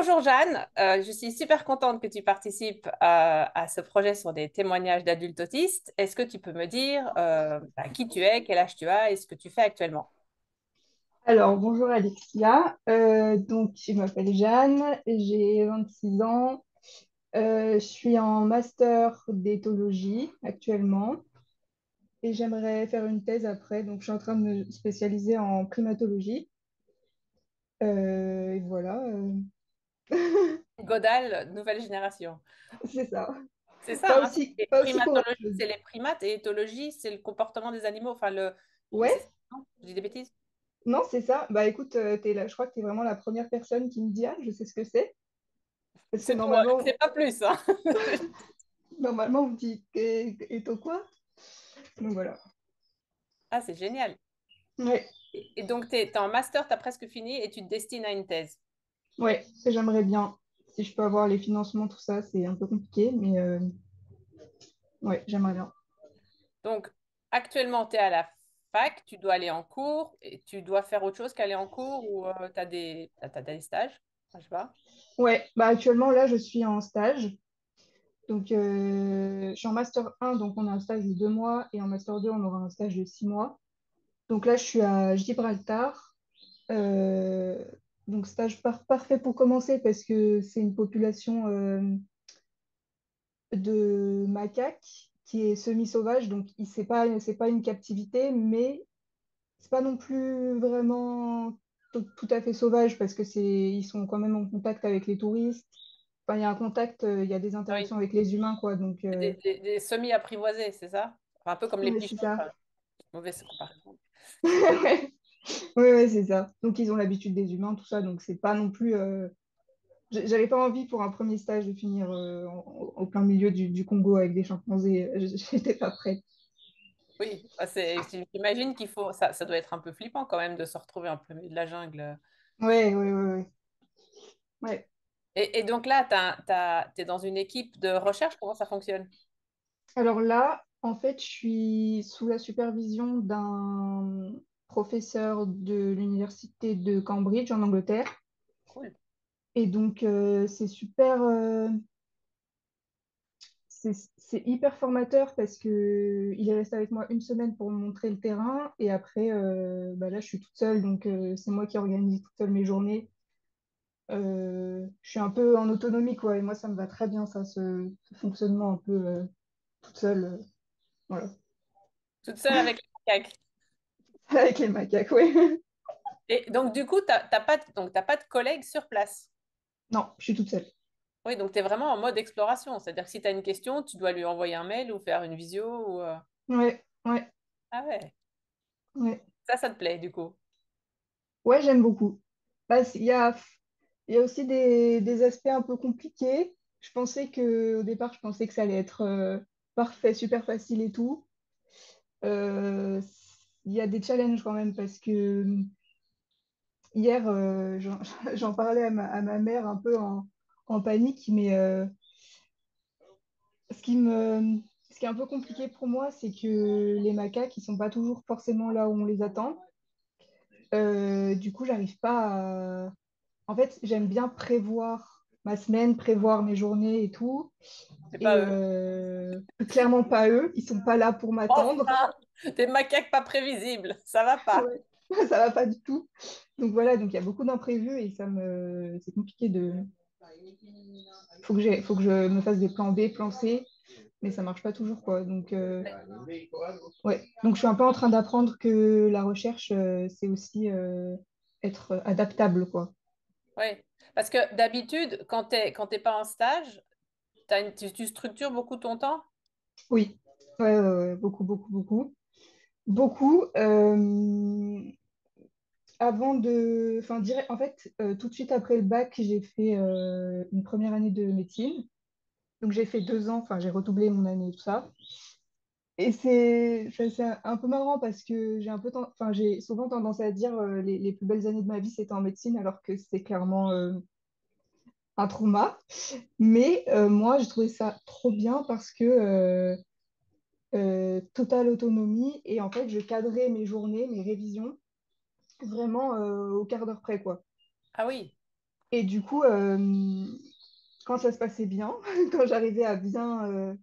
Bonjour Jeanne. Je suis super contente que tu participes à ce projet sur des témoignages d'adultes autistes. Est-ce que tu peux me dire qui tu es, quel âge tu as et ce que tu fais actuellement? Alors, bonjour Alexia. Donc, je m'appelle Jeanne, j'ai 26 ans. Je suis en master d'éthologie actuellement et j'aimerais faire une thèse après. Donc, je suis en train de me spécialiser en primatologie. Et voilà, Godal, nouvelle génération. c'est ça. C'est ça, hein? Et Pas aussi primatologie, courageuse. c'est les primates et éthologie, c'est le comportement des animaux. Enfin, c'est ça, Ouais, non? Je dis des bêtises? non, c'est ça. Bah écoute, t'es là, je crois que tu es vraiment la première personne qui me dit, ah, je sais ce que c'est. Parce que C'est tout, hein, c'est pas plus, hein? normalement, on me dit, et toi quoi? Donc voilà. Ah, c'est génial. Ouais. Et donc, tu es en master, tu as presque fini et tu te destines à une thèse. Ouais, j'aimerais bien. Si je peux avoir les financements, tout ça, c'est un peu compliqué, mais ouais, j'aimerais bien. Donc, actuellement, tu es à la fac, tu dois aller en cours et tu dois faire autre chose qu'aller en cours ou tu as t'as des stages? Je sais pas. Ouais, bah actuellement, là, je suis en stage. Donc, je suis en master 1, donc on a un stage de 2 mois, et en master 2, on aura un stage de 6 mois. Donc là, je suis à Gibraltar. Euh, donc, stage parfait pour commencer parce que c'est une population de macaques qui est semi-sauvage. Donc, c'est pas une captivité, mais c'est pas non plus vraiment tout à fait sauvage parce que ils sont quand même en contact avec les touristes. Enfin, il y a un contact, il y a des Ah oui, interactions avec les humains, quoi. Donc, c'est des semi-apprivoisés, c'est ça? Enfin, un peu comme les ouais, c'est pigeons. ça. Enfin, mauvaise comparaison. Ouais, ouais, c'est ça. Donc, ils ont l'habitude des humains, tout ça. Donc, c'est pas non plus. J'avais pas envie pour un premier stage de finir au plein milieu du Congo avec des chimpanzés. J'étais pas prête. Oui, bah, j'imagine qu'il faut, ça doit être un peu flippant quand même de se retrouver en plein milieu de la jungle. Ouais, ouais, ouais, ouais. Ouais. Et donc là, tu es dans une équipe de recherche, comment ça fonctionne? Alors là, en fait, je suis sous la supervision d'un professeur de l'université de Cambridge en Angleterre. Cool. Et donc, c'est super, c'est hyper formateur parce que il est resté avec moi une semaine pour me montrer le terrain. Et après, bah là, je suis toute seule. Donc, c'est moi qui organise toute seule mes journées. Je suis un peu en autonomie, quoi. Et moi, ça me va très bien, ça, ce fonctionnement un peu toute seule. Voilà. Toute seule avec les macaques. Avec les macaques, ouais. Et donc, du coup, t'as pas de collègues sur place. Non, je suis toute seule. Oui, donc tu es vraiment en mode exploration. C'est-à-dire que si tu as une question, tu dois lui envoyer un mail ou faire une visio. Ouais, ouais, Ah ouais, ouais. ça te plaît du coup. Ouais, j'aime beaucoup. Bah, il y a aussi des aspects un peu compliqués. Au départ, je pensais que ça allait être parfait, super facile et tout. Euh, il y a des challenges quand même parce que hier, j'en parlais à ma mère un peu en panique, mais ce qui me, ce qui est un peu compliqué pour moi, c'est que les macaques, ils sont pas toujours forcément là où on les attend. Du coup, j'arrive pas à... En fait, j'aime bien prévoir ma semaine, prévoir mes journées et tout. C'est Et pas eux. clairement pas eux, ils sont pas là pour m'attendre. Enfin, des macaques pas prévisibles, ça va pas. Ouais, ça va pas du tout. Donc voilà, donc il y a beaucoup d'imprévus et c'est compliqué de. Faut que je me fasse des plans B, plans C, mais ça marche pas toujours quoi. Donc ouais, donc je suis un peu en train d'apprendre que la recherche c'est aussi être adaptable quoi. Oui, parce que d'habitude, quand t'es pas en stage, tu structures beaucoup ton temps. Oui, ouais, beaucoup, beaucoup, beaucoup. Beaucoup. En fait, tout de suite après le bac, j'ai fait une première année de médecine. Donc j'ai fait 2 ans, enfin j'ai redoublé mon année et tout ça. Et c'est un peu marrant parce que j'ai souvent tendance à dire les plus belles années de ma vie c'était en médecine alors que c'est clairement un trauma. Mais moi, j'ai trouvé ça trop bien parce que totale autonomie et en fait, je cadrais mes journées, mes révisions vraiment au quart d'heure près, quoi. Ah oui, Et du coup, quand ça se passait bien, quand j'arrivais à bien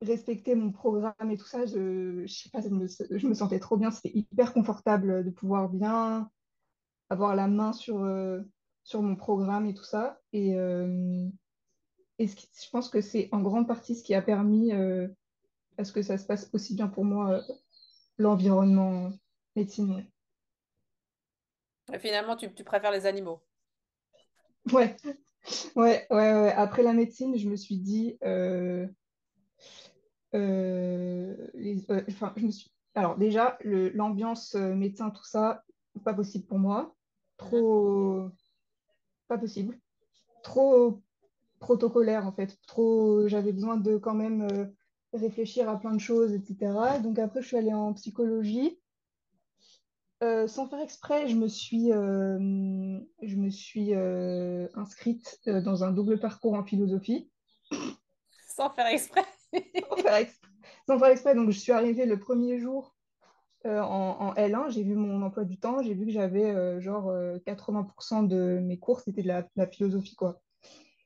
respecter mon programme et tout ça, je sais pas, je me sentais trop bien. C'était hyper confortable de pouvoir bien avoir la main sur mon programme et tout ça. Et je pense que c'est en grande partie ce qui a permis à ce que ça se passe aussi bien pour moi, l'environnement médecine. Ouais, Et finalement, tu préfères les animaux. ouais, ouais. Après la médecine, je me suis dit, enfin, alors déjà, l'ambiance médecin, tout ça, pas possible pour moi. Mhm. Trop, pas possible. Trop protocolaire en fait. Trop, j'avais besoin de quand même réfléchir à plein de choses, etc. Donc après, je suis allée en psychologie. Sans faire exprès, je me suis inscrite dans un double parcours en philosophie. Sans faire exprès. Sans faire exprès. Sans faire exprès. Donc je suis arrivée le premier jour en L1, j'ai vu mon emploi du temps, j'ai vu que j'avais genre 80% de mes cours, c'était de la philosophie, quoi.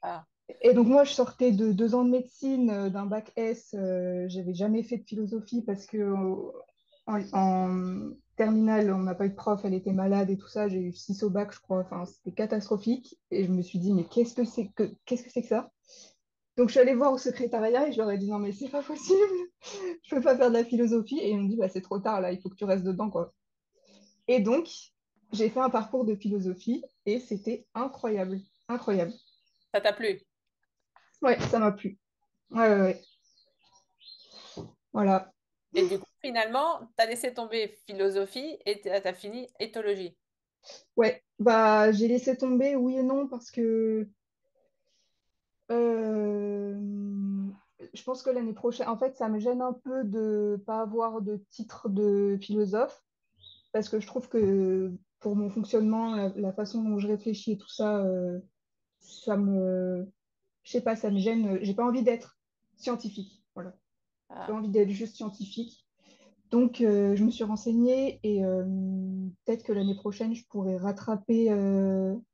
Ah, Et donc moi, je sortais de 2 ans de médecine, d'un bac S, j'avais jamais fait de philosophie parce que en terminale, on n'a pas eu de prof, elle était malade et tout ça, j'ai eu 6 au bac, je crois, enfin, c'était catastrophique. Et je me suis dit, mais qu'est-ce que c'est que ça? Donc je suis allée voir au secrétariat et je leur ai dit, non, mais c'est pas possible, je peux pas faire de la philosophie. Et ils m'ont dit, bah, c'est trop tard, là, il faut que tu restes dedans, quoi. Et donc, j'ai fait un parcours de philosophie et c'était incroyable. Incroyable. ça t'a plu. Ouais, ça m'a plu. Ouais, ouais, ouais. Voilà. Et du coup, finalement, tu as laissé tomber philosophie et tu as fini éthologie. Ouais, bah j'ai laissé tomber, oui et non, parce que euh, je pense que l'année prochaine, en fait, ça me gêne un peu de pas avoir de titre de philosophe, parce que je trouve que pour mon fonctionnement, la façon dont je réfléchis et tout ça, je sais pas, ça me gêne. J'ai pas envie d'être scientifique. Voilà. J'ai Ah. envie d'être juste scientifique. Donc, je me suis renseignée et peut-être que l'année prochaine, je pourrais rattraper,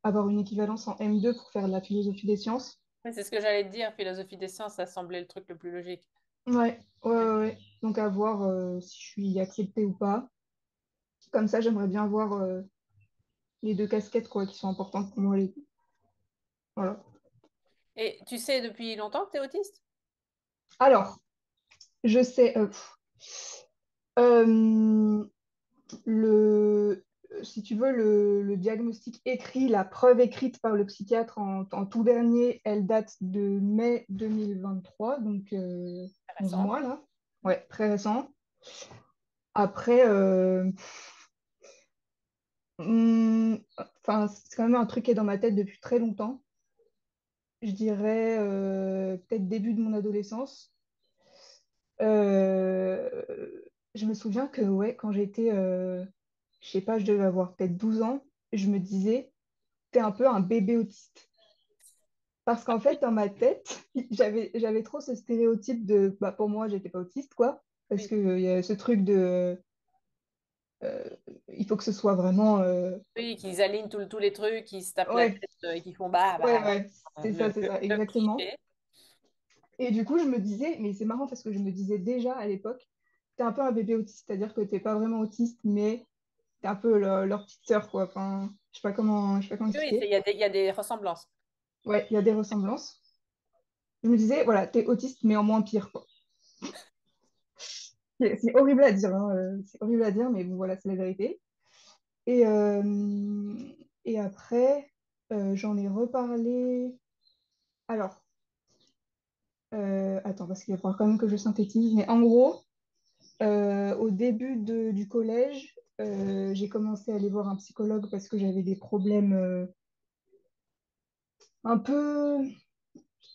avoir une équivalence en M2 pour faire de la philosophie des sciences. Ouais, c'est ce que j'allais te dire, philosophie des sciences, ça semblait le truc le plus logique. Ouais. Donc, à voir si je suis acceptée ou pas. Comme ça, j'aimerais bien avoir les deux casquettes quoi, qui sont importantes pour moi. Voilà. Et tu sais depuis longtemps que tu es autiste? Alors, je sais, euh, le, si tu veux, le diagnostic écrit, la preuve écrite par le psychiatre en tout dernier, elle date de mai 2023, donc 11 Intéressant. mois là. Ouais, très récent. Après, enfin, c'est quand même un truc qui est dans ma tête depuis très longtemps. Je dirais peut-être début de mon adolescence. Euh, je me souviens que ouais, quand j'étais, je sais pas, je devais avoir peut-être 12 ans, je me disais, t'es un peu un bébé autiste. Parce qu'en fait, dans ma tête, j'avais trop ce stéréotype de, bah, pour moi, j'étais pas autiste, quoi. Parce Oui, qu'il y a ce truc de, euh, il faut que ce soit vraiment, oui, qu'ils alignent tous les trucs, qu'ils se tapent la ouais, tête et qu'ils font bah, ouais, bah, ouais, c'est ça, le exactement. cliché. Et du coup, je me disais, mais c'est marrant parce que je me disais déjà à l'époque, t'es un peu un bébé autiste, c'est-à-dire que t'es pas vraiment autiste, mais t'es un peu leur petite sœur, quoi. Enfin, je sais pas comment Oui, expliquer. il y a des ressemblances. Ouais, il y a des ressemblances. Je me disais, voilà, t'es autiste, mais en moins pire, quoi. C'est horrible à dire, hein, c'est horrible à dire, mais bon, voilà, c'est la vérité. Et, et après, j'en ai reparlé. Alors, attends, parce qu'il va falloir quand même que je synthétise. Mais en gros, au début du collège, j'ai commencé à aller voir un psychologue parce que j'avais des problèmes un peu,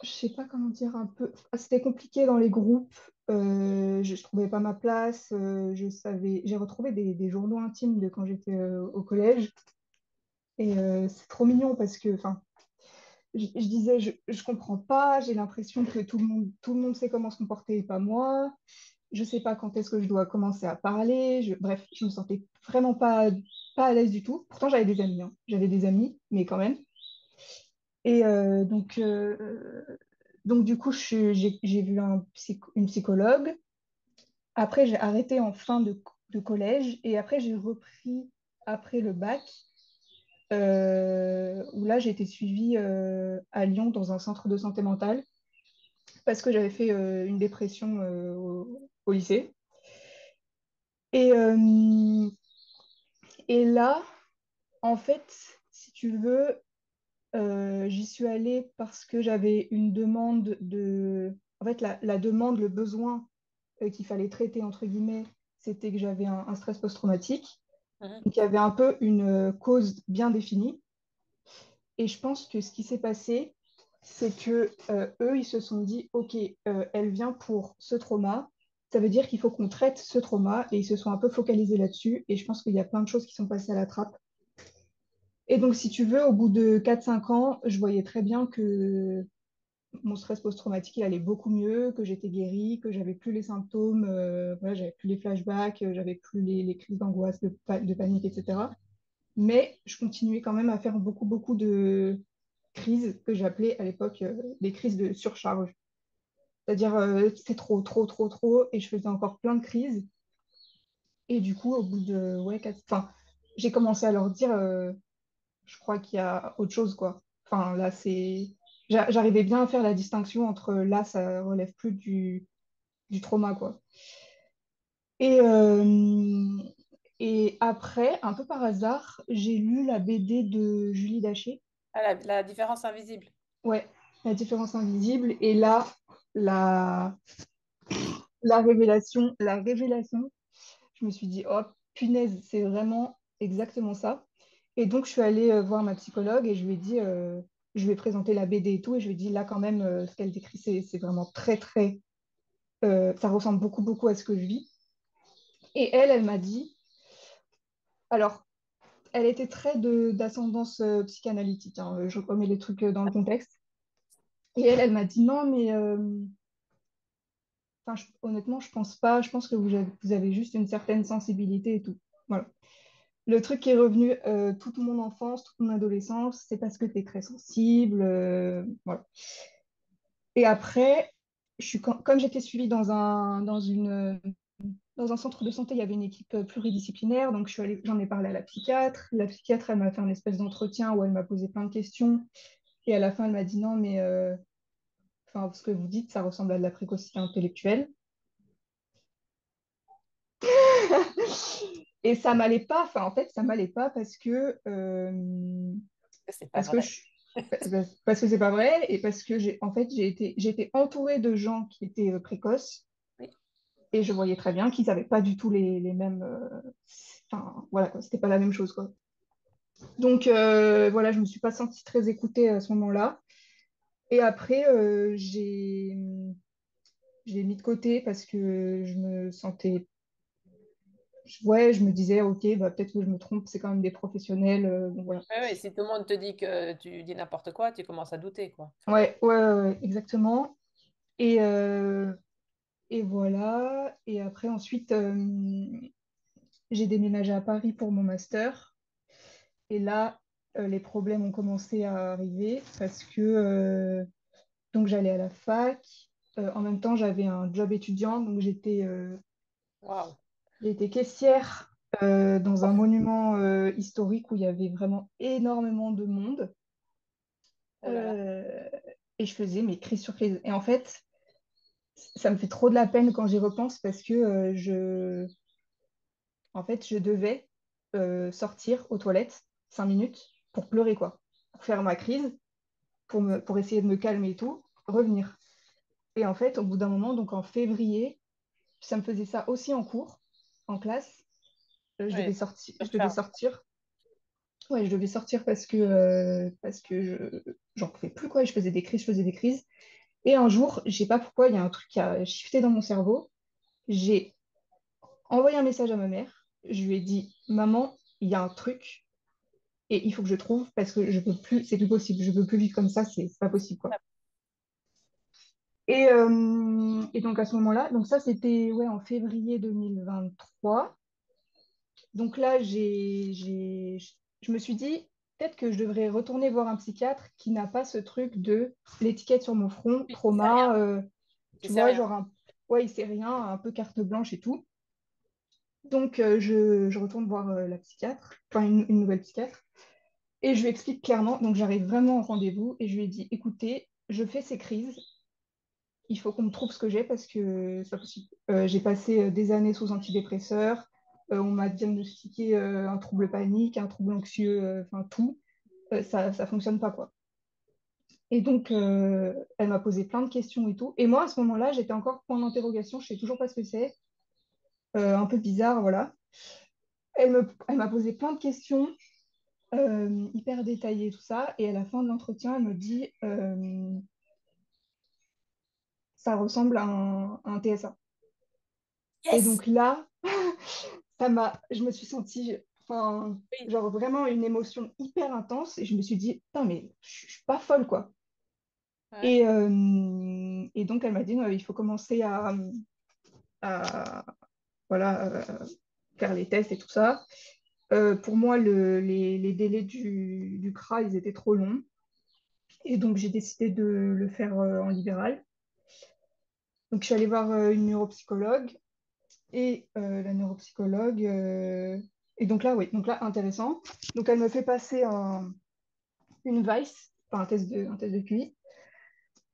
je sais pas comment dire, un peu. C'était compliqué dans les groupes. Je trouvais pas ma place. J'ai retrouvé des journaux intimes de quand j'étais au collège. Et c'est trop mignon parce que, enfin, je disais, je comprends pas. J'ai l'impression que tout le monde sait comment se comporter et pas moi. Je sais pas quand est-ce que je dois commencer à parler. Bref, je me sentais vraiment pas à l'aise du tout. Pourtant, j'avais des amis, hein. J'avais des amis, mais quand même. Et donc, du coup, j'ai vu une psychologue. Après, j'ai arrêté en fin de collège et après, j'ai repris après le bac, où là, j'ai été suivie à Lyon dans un centre de santé mentale parce que j'avais fait une dépression au lycée. Et, euh, et là, en fait, si tu veux, j'y suis allée parce que j'avais une demande de... En fait, la demande, le besoin qu'il fallait traiter, entre guillemets, c'était que j'avais un stress post-traumatique. Mhm. Donc, il y avait un peu une cause bien définie. Et je pense que ce qui s'est passé, c'est que eux, ils se sont dit, OK, elle vient pour ce trauma. Ça veut dire qu'il faut qu'on traite ce trauma. Et ils se sont un peu focalisés là-dessus. Et je pense qu'il y a plein de choses qui sont passées à la trappe. Et donc, si tu veux, au bout de 4 5 ans, je voyais très bien que mon stress post-traumatique, il allait beaucoup mieux, que j'étais guérie, que j'avais plus les symptômes, voilà, j'avais plus les flashbacks, j'avais plus les crises d'angoisse, de panique, etc. Mais je continuais quand même à faire beaucoup, beaucoup de crises que j'appelais à l'époque des crises de surcharge. C'est-à-dire, c'est trop, trop, trop, trop, et je faisais encore plein de crises. Et du coup, au bout de, ouais, enfin, j'ai commencé à leur dire, je crois qu'il y a autre chose, quoi. Enfin, là, j'arrivais bien à faire la distinction entre là, ça relève plus du trauma, quoi. Et, euh, et après, un peu par hasard, j'ai lu la BD de Julie Daché. Ah, la différence invisible. Ouais, La différence invisible. Et là, la, la révélation, je me suis dit, oh, punaise, c'est vraiment exactement ça. Et donc, je suis allée voir ma psychologue et je lui ai dit, je lui ai présenté la BD et tout, et je lui ai dit, là, quand même, ce qu'elle décrit, c'est vraiment très, très, ça ressemble beaucoup, beaucoup à ce que je vis. Et elle m'a dit, alors, elle était très d'ascendance psychanalytique, hein, je remets les trucs dans le contexte. Et elle m'a dit, non, mais enfin, honnêtement, je pense pas, je pense que vous avez juste une certaine sensibilité et tout. Voilà. Le truc qui est revenu toute mon enfance, toute mon adolescence, c'est parce que tu es très sensible. Voilà. Et après, comme j'étais suivie dans un centre de santé, il y avait une équipe pluridisciplinaire, donc j'en ai parlé à la psychiatre. La psychiatre, elle m'a fait un espèce d'entretien où elle m'a posé plein de questions. Et à la fin, elle m'a dit non, mais enfin, ce que vous dites, ça ressemble à de la précocité intellectuelle. Et ça m'allait pas, enfin, en fait, ça m'allait pas C'est pas parce que vrai. je, parce que c'est pas vrai et parce que en fait, j'ai été entourée de gens qui étaient précoces Oui. et je voyais très bien qu'ils n'avaient pas du tout les mêmes, enfin, voilà, quoi, c'était pas la même chose, quoi. Donc, voilà, je me suis pas sentie très écoutée à ce moment-là. Et après, je l'ai mis de côté parce que je me sentais, ouais, je me disais, ok, bah, peut-être que je me trompe, c'est quand même des professionnels, donc voilà. Ouais, ouais, si tout le monde te dit que tu dis n'importe quoi, tu commences à douter, quoi. Ouais, ouais, ouais, ouais, exactement. Et, euh, et voilà. Et après, ensuite, j'ai déménagé à Paris pour mon master. Et là, les problèmes ont commencé à arriver parce que donc j'allais à la fac. En même temps, j'avais un job étudiant, donc Waouh. j'étais caissière dans un monument historique où il y avait vraiment énormément de monde. Oh là là. Euh, et je faisais mes crises sur crises. Et en fait, ça me fait trop de la peine quand j'y repense parce que en fait, je devais sortir aux toilettes 5 minutes pour pleurer, quoi. Pour faire ma crise, pour essayer de me calmer et tout, revenir. Et en fait, au bout d'un moment, donc en février, ça me faisait ça aussi en cours, en classe. Je devais Ouais, sortir, je devais surcharge. sortir. Ouais, je devais sortir parce que j'en pouvais plus, quoi. Je faisais des crises, je faisais des crises. Et un jour, je sais pas pourquoi, il y a un truc qui a shifté dans mon cerveau. J'ai envoyé un message à ma mère. Je lui ai dit, maman, il y a un truc et il faut que je trouve parce que je peux plus, c'est plus possible. Je peux plus vivre comme ça, c'est pas possible, quoi. Et donc à ce moment-là, donc ça c'était ouais, en février 2023. Donc là, je me suis dit, peut-être que je devrais retourner voir un psychiatre qui n'a pas ce truc de l'étiquette sur mon front, Oui, tu sais rien. trauma, Tu tu sais vois, rien. genre, ouais, il sait rien, un peu carte blanche et tout. Donc, je retourne voir la psychiatre, enfin, une nouvelle psychiatre, et je lui explique clairement. Donc, j'arrive vraiment au rendez-vous et je lui ai dit, écoutez, je fais ces crises, il faut qu'on me trouve ce que j'ai parce que c'est pas possible. J'ai passé des années sous antidépresseurs, on m'a diagnostiqué un trouble panique, un trouble anxieux, enfin tout. Ça fonctionne pas, quoi. Et donc, elle m'a posé plein de questions et tout. Et moi, à ce moment-là, j'étais encore point d'interrogation, je sais toujours pas ce que c'est, un peu bizarre, voilà. Elle m'a posé plein de questions, hyper détaillées, tout ça. Et à la fin de l'entretien, elle me dit, ça ressemble à un TSA. Et Yes! donc là, je me suis sentie, enfin, Oui. genre vraiment une émotion hyper intense. Et je me suis dit, putain, mais je suis pas folle, quoi. Ouais. Et donc, elle m'a dit, il faut commencer à, voilà, faire les tests et tout ça. Pour moi, les délais du CRA, ils étaient trop longs. Et donc, j'ai décidé de le faire en libéral. Donc, je suis allée voir une neuropsychologue. Et la neuropsychologue. Et donc là, oui, donc là, intéressant. Donc, elle me fait passer une VICE, enfin un test de QI.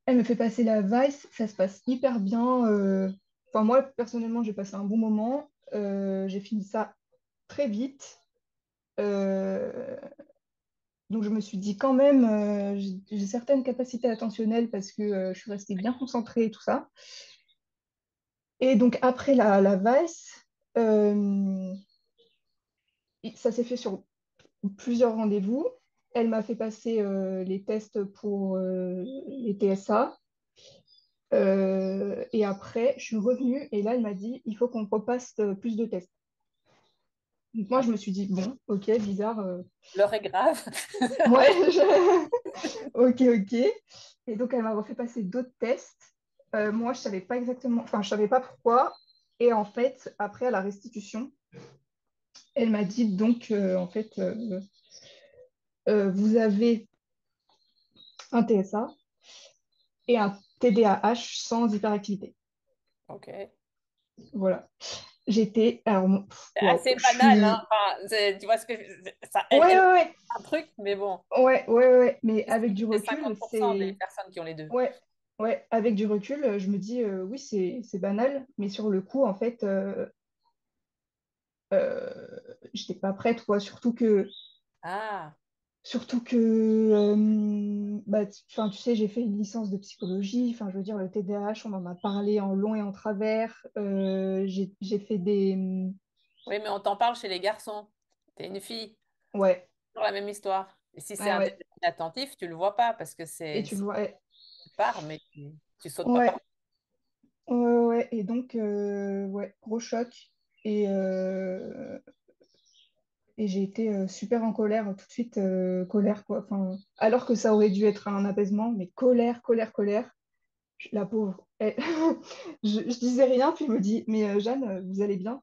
Elle me fait passer la VICE. Ça se passe hyper bien. Enfin, moi, personnellement, j'ai passé un bon moment. J'ai fini ça très vite. Euh, Donc je me suis dit quand même, j'ai certaines capacités attentionnelles parce que je suis restée bien concentrée et tout ça. Et donc après la valse, euh, ça s'est fait sur plusieurs rendez-vous. Elle m'a fait passer les tests pour les TSA. Et après, je suis revenue et là, elle m'a dit, il faut qu'on repasse plus de tests. Donc moi, Ah, je me suis dit, bon, ok, bizarre. l'heure est grave. Ouais, ok, ok. Et donc, elle m'a refait passer d'autres tests. Moi, je savais pas exactement, enfin, je savais pas pourquoi. Et en fait, après, à la restitution, elle m'a dit donc, en fait, vous avez un TSA et un TDAH sans hyperactivité. Ok. Voilà. J'étais, alors, C'est waouh, assez je banal, hein. suis. Enfin, tu vois ce que ça, Ouais, elle ouais, a un truc, mais bon, ouais. Mais avec du c'est recul, 50% des c'est. personnes qui ont les deux. Ouais, ouais, avec du recul, je me dis, oui, c'est banal, mais sur le coup, en fait, j'étais pas prête, quoi. Ah, Surtout que bah, enfin, tu sais, j'ai fait une licence de psychologie. Enfin, je veux dire, le TDAH, on en a parlé en long et en travers. J'ai fait des. oui, mais on t'en parle chez les garçons. T'es une fille, Ouais, toujours la même histoire. Et si c'est un ouais. déficit attentif, tu le vois pas parce que Et tu le vois. Ouais, tu pars, mais tu sautes pas par. ouais, ouais. Et donc, ouais, gros choc. Et, euh, et j'ai été super en colère, tout de suite, colère, quoi. Enfin, alors que ça aurait dû être un apaisement, mais colère, colère, colère. La pauvre. Je disais rien, puis je me dis, mais Jeanne, vous allez bien?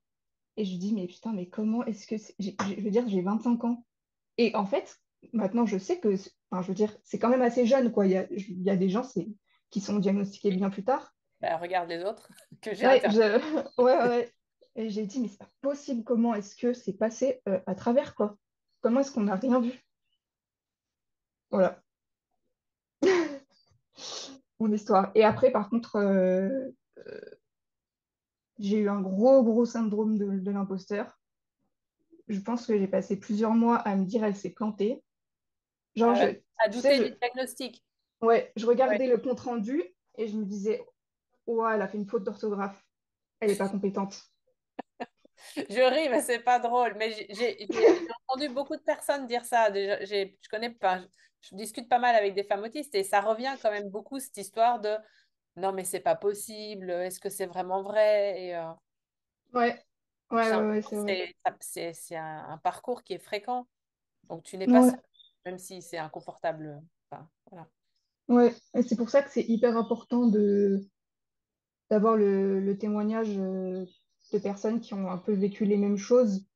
Et je lui dis, mais putain, mais comment est-ce que je veux dire, j'ai 25 ans. Et en fait, maintenant, je sais que, enfin, je veux dire, c'est quand même assez jeune, quoi. Il y a des gens qui sont diagnostiqués bien plus tard. Ben, regarde les autres que j'ai Ouais, interviewés. ouais. Et j'ai dit, mais c'est pas possible, comment est-ce que c'est passé à travers, quoi? Comment est-ce qu'on n'a rien vu? Voilà, mon histoire. Et après, par contre, j'ai eu un gros syndrome de l'imposteur. Je pense que j'ai passé plusieurs mois à me dire, elle s'est plantée. Genre, À tu sais, douter du diagnostic. ouais, je Ouais. regardais le compte rendu et je me disais, ouais, elle a fait une faute d'orthographe. Elle n'est pas compétente. Je ris, mais c'est pas drôle. Mais j'ai entendu beaucoup de personnes dire ça. Déjà, je connais pas, je discute pas mal avec des femmes autistes et ça revient quand même beaucoup, cette histoire de non, mais c'est pas possible. Est-ce que c'est vraiment vrai? Et Ouais, j'ai ouais, l'impression c'est que vrai. c'est un parcours qui est fréquent. Donc tu n'es pas Ouais, seul, même si c'est inconfortable. Enfin, voilà. ouais. Et c'est pour ça que c'est hyper important d'avoir le témoignage de personnes qui ont un peu vécu les mêmes choses.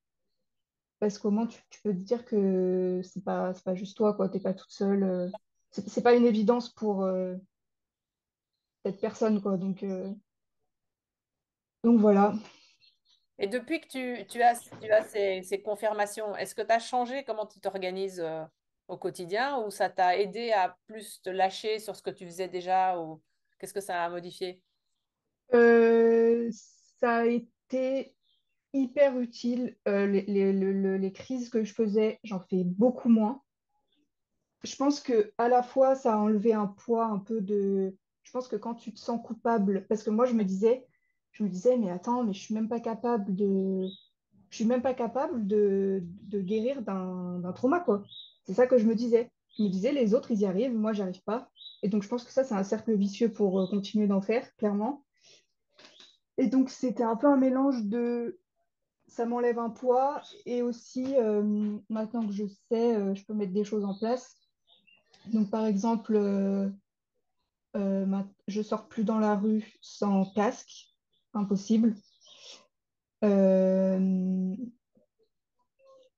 parce qu'au moins tu peux te dire que c'est pas juste toi, quoi. T'es pas toute seule. C'est pas une évidence pour cette personne, quoi. Donc voilà. Et depuis que tu as ces confirmations, est-ce que tu as changé comment tu t'organises au quotidien ou ça t'a aidé à plus te lâcher sur ce que tu faisais déjà ou qu'est-ce que ça a modifié? Ça a été hyper utile. Les crises que je faisais, j'en fais beaucoup moins. Je pense que à la fois, ça a enlevé un poids un peu de... Je pense que quand tu te sens coupable, parce que moi, je me disais, mais attends, mais je suis même pas capable de... Je suis même pas capable de guérir d'un trauma, quoi. C'est ça que je me disais. Je me disais, les autres, ils y arrivent, moi, j'y arrive pas. Et donc, je pense que ça, c'est un cercle vicieux pour continuer d'en faire, clairement. Et donc, c'était un peu un mélange de ça m'enlève un poids et aussi, maintenant que je sais, je peux mettre des choses en place. Donc, par exemple, je sors plus dans la rue sans casque, impossible. Euh,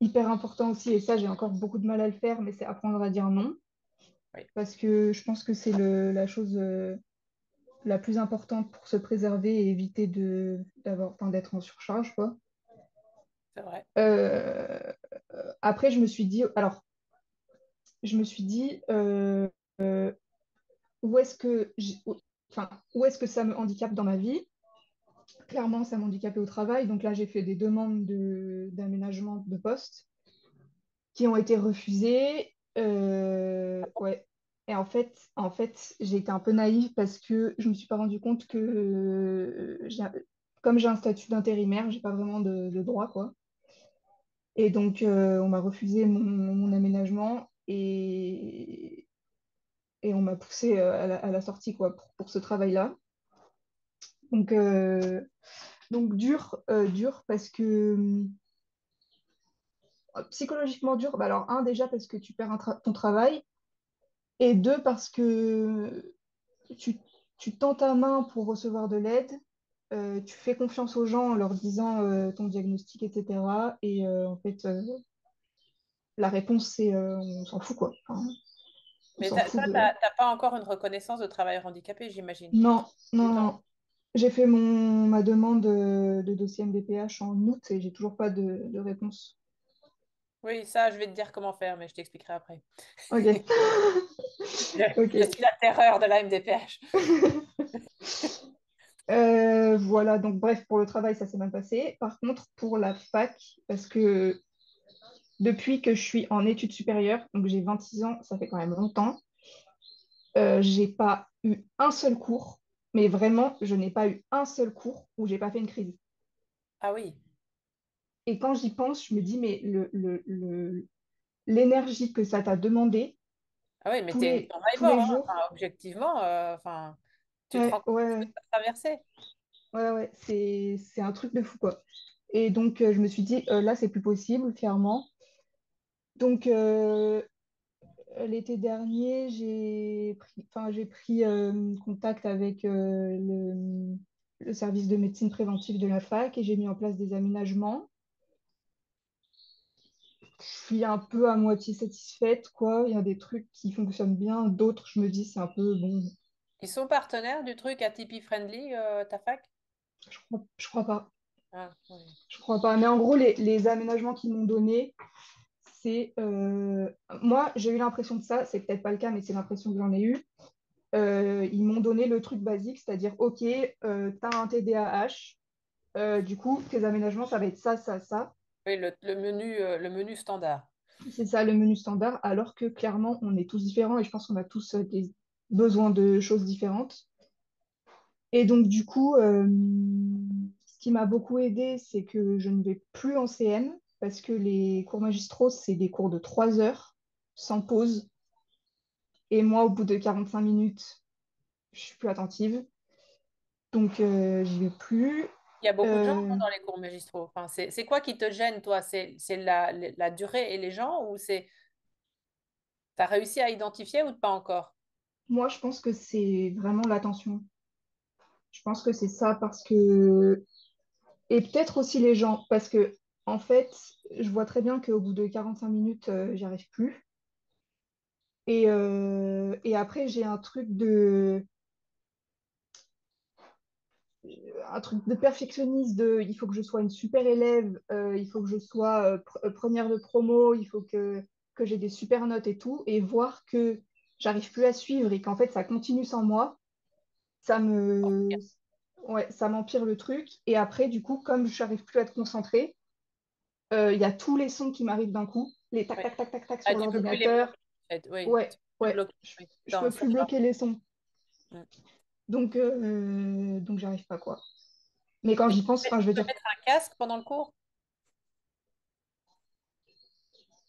Hyper important aussi, et ça, j'ai encore beaucoup de mal à le faire, mais c'est apprendre à dire non, Oui, parce que je pense que c'est la chose la plus importante pour se préserver et éviter enfin, d'être en surcharge, quoi. c'est vrai. Euh, Après, je me suis dit, où est-ce que enfin, où est-ce que ça me handicape dans ma vie? Clairement, ça m'a handicapé au travail. Donc là, j'ai fait des demandes d'aménagement de poste qui ont été refusées. Ouais. Et en fait, j'ai été un peu naïve parce que je me suis pas rendu compte que, comme j'ai un statut d'intérimaire, j'ai pas vraiment de droit, quoi. Et donc, on m'a refusé mon aménagement et on m'a poussé à la sortie, quoi, pour ce travail-là. Donc, dur parce que psychologiquement dur. Bah alors, un, déjà parce que tu perds ton travail, et deux, parce que tu, tu tends ta main pour recevoir de l'aide, tu fais confiance aux gens en leur disant ton diagnostic, etc. Et en fait, la réponse, c'est on s'en fout, quoi. Enfin, on Mais s'en fout toi, tu de... n'as pas encore une reconnaissance de travailleur handicapé, j'imagine. Non, Du non, temps. non. J'ai fait ma demande de dossier MDPH en août et j'ai toujours pas de réponse. Oui, ça, je vais te dire comment faire, mais je t'expliquerai après. Ok. Je, je Ok. suis la terreur de la MDPH. Voilà, donc bref, pour le travail, ça s'est mal passé. Par contre, pour la fac, parce que depuis que je suis en études supérieures, donc j'ai 26 ans, ça fait quand même longtemps, j'ai pas eu un seul cours, mais vraiment, je n'ai pas eu un seul cours où j'ai pas fait une crise. Ah oui. Et quand j'y pense, je me dis, mais l'énergie que ça t'a demandé Ah oui, mais tous tu es une tous les survivor, hein. jours, Enfin, objectivement, enfin, tu te rends ouais, compte de ce que ouais, tu as traversé. ouais, ouais, c'est un truc de fou, quoi. Et donc, je me suis dit, là, c'est plus possible, clairement. Donc, l'été dernier, j'ai pris contact avec le service de médecine préventive de la fac et j'ai mis en place des aménagements. Je suis un peu à moitié satisfaite, quoi. Il y a des trucs qui fonctionnent bien, d'autres, je me dis, c'est un peu bon. Ils sont partenaires du truc Atypi Friendly, ta fac? Je crois pas. Ah, oui. Je crois pas. Mais en gros, les aménagements qu'ils m'ont donnés, c'est. Moi, j'ai eu l'impression de ça, c'est peut-être pas le cas, mais c'est l'impression que j'en ai eu. Ils m'ont donné le truc basique, c'est-à-dire, OK, tu as un TDAH, du coup, tes aménagements, ça va être ça, ça, ça. Oui, le menu standard. C'est ça le menu standard, alors que clairement, on est tous différents et je pense qu'on a tous des besoins de choses différentes. Et donc, du coup, ce qui m'a beaucoup aidé, c'est que je ne vais plus en CM parce que les cours magistraux, c'est des cours de 3 heures sans pause. Et moi, au bout de 45 minutes, je suis plus attentive. Donc, j'y vais plus. Il y a beaucoup de gens Euh, dans les cours magistraux. Enfin, c'est quoi qui te gêne, toi? C'est la durée et les gens ou c'est t'as réussi à identifier ou pas encore? Moi, je pense que c'est vraiment l'attention. Je pense que c'est ça parce que... Et peut-être aussi les gens, parce que en fait, je vois très bien qu'au bout de 45 minutes, j'y arrive plus. Et après, j'ai un truc de perfectionniste, il faut que je sois une super élève, il faut que je sois première de promo, il faut que j'ai des super notes et tout, et voir que j'arrive plus à suivre et qu'en fait ça continue sans moi, ça me, ouais, ça m'empire le truc. Et après, du coup, comme je n'arrive plus à être concentrée, il y a tous les sons qui m'arrivent d'un coup, les tac Oui. tac tac tac tac Ah, sur tu peux plus les bloquer, l'ordinateur. en fait. Oui, Ouais, tu peux plus ouais, bloquer. Oui. je peux Dans, plus sur- bloquer les sons, Mm. donc j'arrive pas quoi. Mais quand Et j'y pense, tu enfin, je veux peux dire. mettre un casque pendant le cours?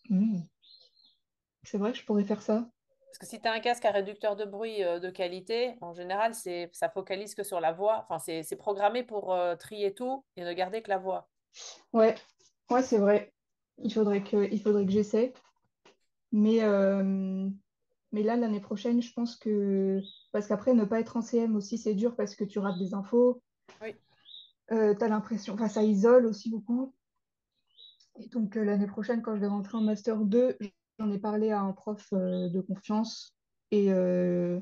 Hmm. C'est vrai que je pourrais faire ça. Parce que si tu as un casque à réducteur de bruit de qualité, en général, ça focalise que sur la voix. Enfin, c'est programmé pour trier tout et ne garder que la voix. Ouais, ouais, c'est vrai. Il faudrait que j'essaie. Mais, euh, mais là, l'année prochaine, je pense que. Parce qu'après, ne pas être en CM aussi, c'est dur parce que tu rates des infos. Oui, T'as l'impression. Enfin, ça isole aussi beaucoup. Et donc, l'année prochaine, quand je vais rentrer en Master 2, j'en ai parlé à un prof de confiance. Et, euh,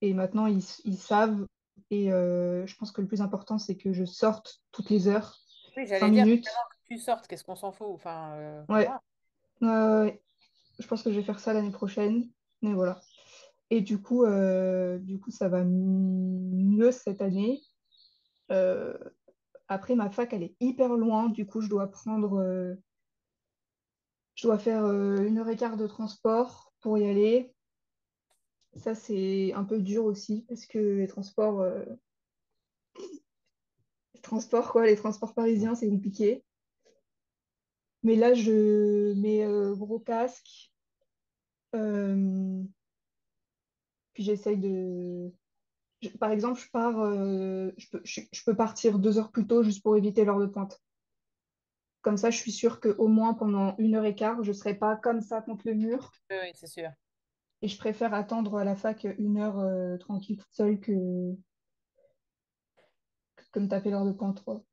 et maintenant, ils savent. Et je pense que le plus important, c'est que je sorte toutes les heures, oui, 5 j'allais dire minutes. que tu sortes, qu'est-ce qu'on s'en fout? Enfin, Ouais. voilà. Ouais. Je pense que je vais faire ça l'année prochaine. Mais voilà. Et du coup, ça va mieux cette année. Euh, Après, ma fac, elle est hyper loin. Du coup, je dois faire 1 heure et quart de transport pour y aller. Ça, c'est un peu dur aussi parce que les transports parisiens, c'est compliqué. Mais là, je mets gros casque. euh, Puis j'essaye par exemple, je peux partir 2 heures plus tôt juste pour éviter l'heure de pointe. Comme ça, je suis sûre qu'au moins pendant 1 heure et quart, je ne serai pas comme ça contre le mur. Oui, oui, c'est sûr. Et je préfère attendre à la fac 1 heure tranquille toute seule que me taper l'heure de pointe, quoi.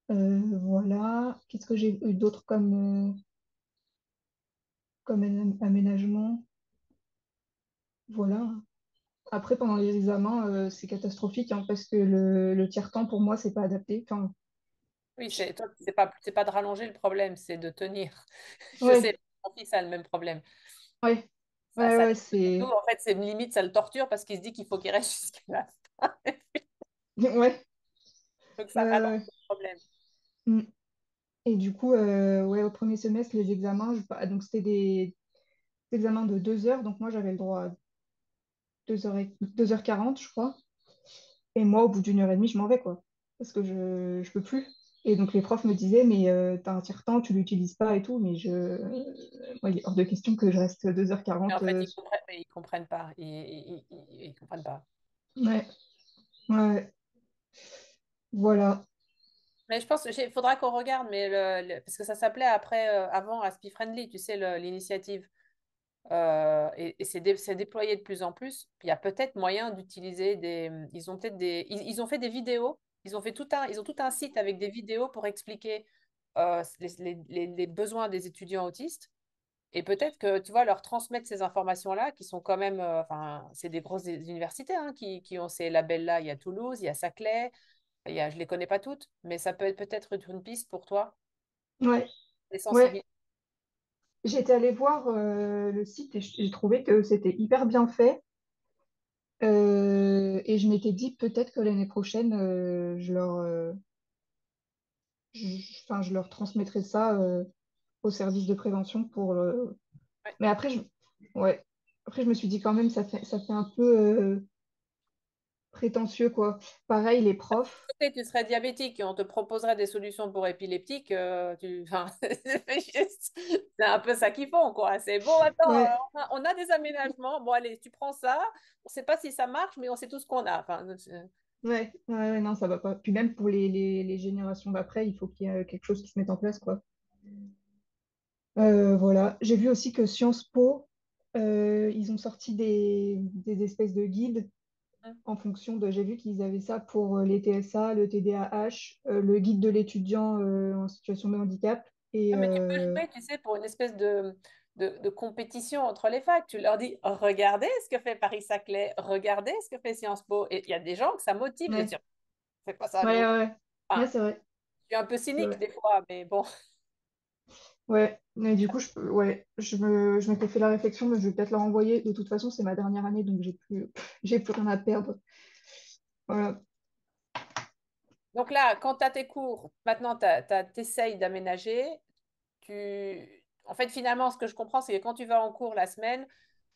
Voilà. Qu'est-ce que j'ai eu d'autre comme aménagement? Voilà. Après, pendant les examens, c'est catastrophique hein, parce que le tiers-temps, pour moi, c'est pas adapté. Enfin, Oui, toi, c'est pas de rallonger le problème, c'est de tenir. Je ouais, sais, mon fils a le même problème. ouais, ouais, Ça ouais, nous, en fait, c'est limite, ça le torture parce qu'il se dit qu'il faut qu'il reste jusqu'à la fin. ouais, Donc, ça ouais, rallonge ouais. le problème. Mm. Et du coup, ouais, au premier semestre, les examens, donc c'était des examens de 2 heures, donc moi j'avais le droit à 2h40, je crois. Et moi, au bout d'1 heure et demie, je m'en vais, quoi. Parce que je peux plus. Et donc les profs me disaient, mais t'as un tiers-temps, tu l'utilises pas et tout, mais moi, il est hors de question que je reste deux heures Mais en quarante fait, ils comprennent pas. Ils comprennent pas. Ouais, ouais, voilà. Mais je pense qu'il faudra qu'on regarde, mais parce que ça s'appelait avant Aspi Friendly, tu sais, l'initiative. Et c'est déployé de plus en plus. Puis il y a peut-être moyen d'utiliser ils ont peut-être ils ont fait des vidéos. Ils ont tout un site avec des vidéos pour expliquer les besoins des étudiants autistes. Et peut-être que, tu vois, leur transmettre ces informations-là, qui sont quand même, enfin, c'est des grosses universités hein, qui ont ces labels-là. Il y a Toulouse, il y a Saclay, je ne les connais pas toutes, mais ça peut être peut-être une piste pour toi, Ouais, les ouais. sensibiliser. J'étais allée voir le site et j'ai trouvé que c'était hyper bien fait. Et je m'étais dit peut-être que l'année prochaine, enfin, je leur transmettrai ça au service de prévention Mais après, ouais. Après, je me suis dit quand même, ça fait un peu prétentieux, quoi. Pareil, les profs. Côté, tu serais diabétique et on te proposerait des solutions pour épileptique, enfin, c'est un peu ça qu'ils font, quoi. C'est bon, attends, Ouais, on a des aménagements. Bon, allez, tu prends ça. On ne sait pas si ça marche, mais on sait tout ce qu'on a. Enfin, ouais, non, ça va pas. Puis même pour les générations d'après, il faut qu'il y ait quelque chose qui se mette en place, quoi. Voilà. J'ai vu aussi que Sciences Po, ils ont sorti des espèces de guides en fonction de... J'ai vu qu'ils avaient ça pour les TSA, le TDAH, le guide de l'étudiant en situation de handicap. Et Ah, mais tu peux jouer, tu sais, pour une espèce de compétition entre les facs. Tu leur dis, regardez ce que fait Paris-Saclay, regardez ce que fait Sciences Po. Et il y a des gens que ça motive de ouais, dire, c'est pas ça, nous. ouais, ouais, ouais, Enfin, c'est vrai. je suis un peu C'est cynique vrai. des fois, mais bon. Ouais, mais du coup, ouais, je m'étais fait la réflexion, mais je vais peut-être leur envoyer. De toute façon, c'est ma dernière année, donc j'ai plus rien à perdre. Voilà. Donc là, quand tu as tes cours, maintenant, tu essayes d'aménager. En fait, finalement, ce que je comprends, c'est que quand tu vas en cours la semaine,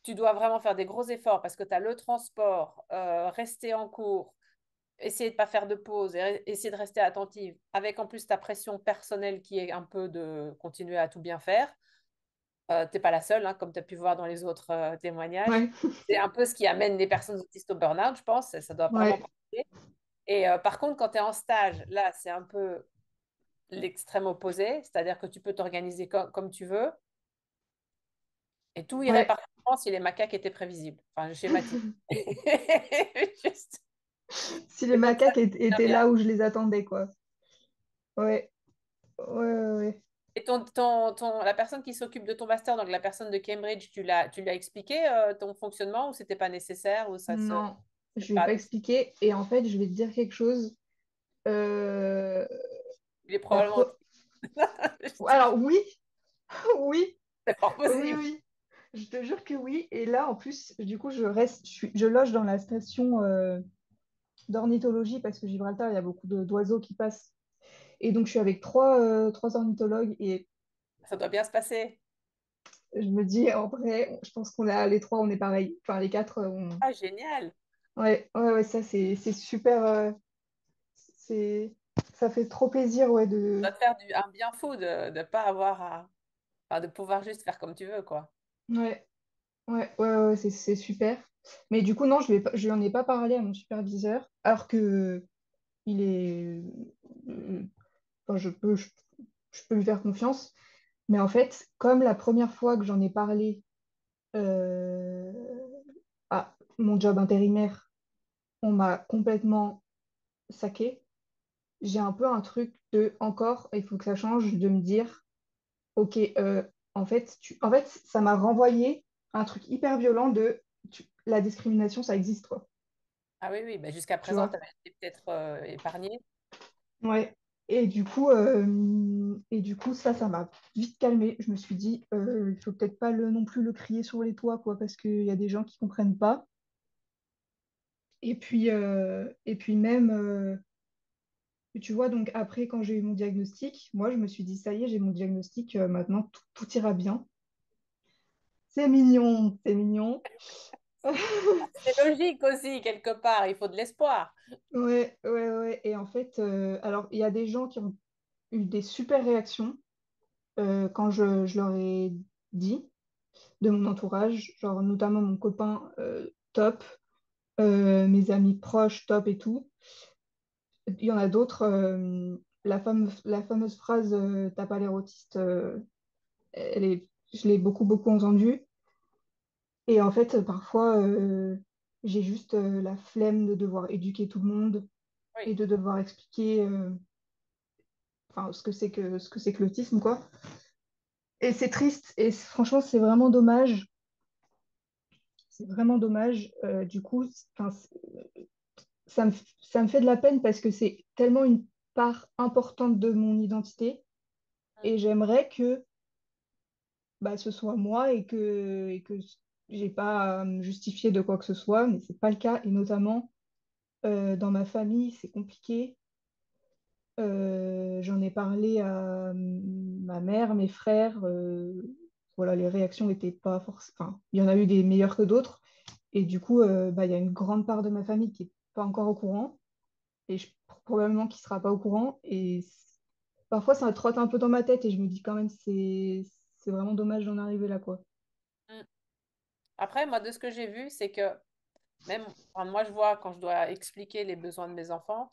tu dois vraiment faire des gros efforts parce que tu as le transport, rester en cours, essayer de ne pas faire de pause, et essayer de rester attentive, avec en plus ta pression personnelle qui est un peu de continuer à tout bien faire. Tu n'es pas la seule, hein, comme tu as pu voir dans les autres témoignages. Ouais, C'est un peu ce qui amène les personnes autistes au burn-out, je pense. Ça doit vraiment ouais, pas aider. Et par contre, quand tu es en stage, là, c'est un peu l'extrême opposé, c'est-à-dire que tu peux t'organiser comme tu veux et tout irait ouais. parfaitement si les macaques étaient prévisibles. Enfin, je schématise. Juste, Si les c'est comme ça macaques que ça étaient vient. là où je les attendais, quoi. Ouais, ouais, ouais, ouais. Et la personne qui s'occupe de ton master, donc la personne de Cambridge, tu l'as expliqué ton fonctionnement ou c'était pas nécessaire ou ça se Non, c'est je vais pas pas expliquer. Et en fait, je vais te dire quelque chose. Euh, il est la probablement pro- Juste, Alors oui, oui, c'est pas oui, possible. oui. Je te jure que oui. Et là, en plus, du coup, je loge dans la station d'ornithologie parce que Gibraltar, il y a beaucoup d'oiseaux qui passent. Et donc, je suis avec trois ornithologues et Ça doit bien se passer. je me dis, en vrai, je pense qu'on a les trois, on est pareil. Enfin, les quatre, Ah, génial. ouais, ouais, ouais, ça, c'est super. C'est, ça fait trop plaisir, ouais, Ça doit te faire un bien fou de ne pas avoir enfin, de pouvoir juste faire comme tu veux, quoi. ouais, ouais, ouais, ouais, c'est super. Mais du coup, non, je lui en ai pas parlé à mon superviseur, alors que il est, enfin, je peux lui faire confiance. Mais en fait, comme la première fois que j'en ai parlé euh, à mon job intérimaire, on m'a complètement saqué. J'ai un peu un truc de encore, il faut que ça change, de me dire, ok, en fait, ça m'a renvoyé un truc hyper violent de la discrimination, ça existe, quoi. Ah oui, oui, bah, jusqu'à Tu présent, tu vois? avais été peut-être épargné. Ouais. Et du coup, ça m'a vite calmée. Je me suis dit, il faut peut-être pas non plus le crier sur les toits, quoi, parce qu'il y a des gens qui comprennent pas. Et puis même, tu vois, donc après, quand j'ai eu mon diagnostic, moi, je me suis dit, ça y est, j'ai mon diagnostic, maintenant, tout ira bien. C'est mignon, c'est mignon. C'est logique aussi, quelque part, il faut de l'espoir. Ouais, ouais, ouais. Et en fait, alors, il y a des gens qui ont eu des super réactions quand je leur ai dit, de mon entourage, genre notamment mon copain top, mes amis proches top et tout. Il y en a d'autres, la fameuse phrase t'as pas l'air autiste, je l'ai beaucoup, beaucoup entendue. Et en fait, parfois, j'ai juste la flemme de devoir éduquer tout le monde Oui. et de devoir expliquer enfin, ce que c'est que l'autisme, quoi. Et c'est triste, et franchement, c'est vraiment dommage. C'est vraiment dommage. Du coup, enfin, ça me fait de la peine parce que c'est tellement une part importante de mon identité et j'aimerais que bah, ce soit moi et que j'ai pas à me justifier de quoi que ce soit, mais c'est pas le cas. Et notamment dans ma famille, c'est compliqué. J'en ai parlé à ma mère, mes frères. Voilà, les réactions n'étaient pas forcément. Enfin, il y en a eu des meilleures que d'autres. Et du coup, bah, il y a une grande part de ma famille qui n'est pas encore au courant. Et probablement qui ne sera pas au courant. Parfois, ça trotte un peu dans ma tête et je me dis quand même, c'est vraiment dommage d'en arriver là, quoi. Mm. Après, moi, de ce que j'ai vu, c'est que même enfin, moi, je vois quand je dois expliquer les besoins de mes enfants,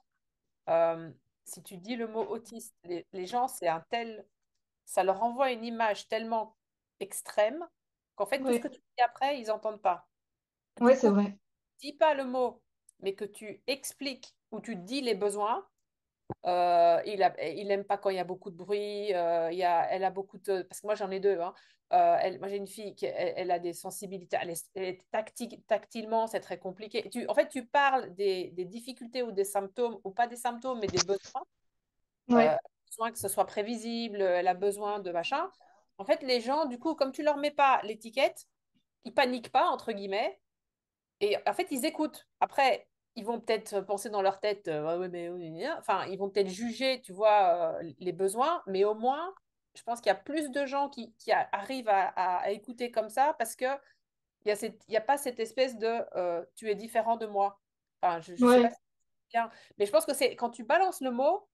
euh, si tu dis le mot autiste, les gens, ça leur envoie une image tellement extrême qu'en fait, tout ce que Ouais, tu dis après, ils n'entendent pas. ouais, Du c'est coup, vrai. dis pas le mot. mais que tu expliques ou tu dis les besoins, il aime pas quand il y a beaucoup de bruit. Elle a beaucoup de... Parce que moi, j'en ai deux. Hein. Moi, j'ai une fille qui elle a des sensibilités. Elle est tactilement, c'est très compliqué. En fait, tu parles des difficultés ou des symptômes, ou pas des symptômes, mais des besoins. Ouais, Besoin que ce soit prévisible, elle a besoin de machin. En fait, les gens, du coup, comme tu leur mets pas l'étiquette, ils paniquent pas, entre guillemets. Et en fait, ils écoutent. Après, ils vont peut-être penser dans leur tête, ouais, ouais, mais enfin, ils vont peut-être juger, tu vois, les besoins, mais au moins, je pense qu'il y a plus de gens qui arrivent à écouter comme ça parce que il y a pas cette espèce de tu es différent de moi. Enfin, je sais pas ouais, si c'est bien, mais je pense que c'est quand tu balances le mot,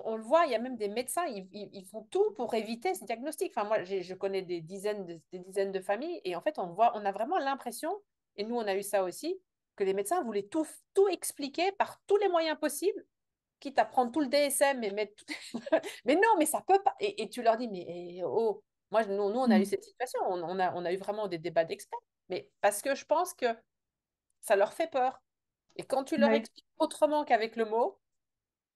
on le voit, il y a même des médecins, ils font tout pour éviter ce diagnostic. Enfin, moi, je connais des dizaines de familles et en fait, on a vraiment l'impression, et nous, on a eu ça aussi, que les médecins voulaient tout expliquer par tous les moyens possibles, quitte à prendre tout le DSM et mettre tout... mais non, mais ça peut pas. Et tu leur dis, mais oh, moi, nous, on a eu mm, cette situation, on a eu vraiment des débats d'experts, mais parce que je pense que ça leur fait peur. Et quand tu leur ouais, expliques autrement qu'avec le mot,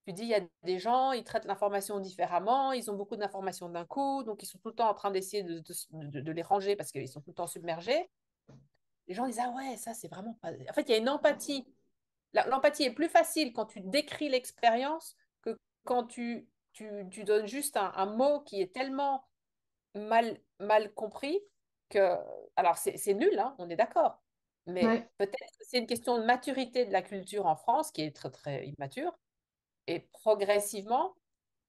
tu dis, il y a des gens, ils traitent l'information différemment, ils ont beaucoup d'informations d'un coup, donc ils sont tout le temps en train d'essayer de les ranger parce qu'ils sont tout le temps submergés. Les gens disent, ah ouais, ça c'est vraiment pas... En fait, il y a une empathie. L'empathie est plus facile quand tu décris l'expérience que quand tu donnes juste un mot qui est tellement mal compris que... Alors, c'est nul, hein, on est d'accord. Mais ouais. peut-être que c'est une question de maturité de la culture en France qui est très, très immature. Et progressivement,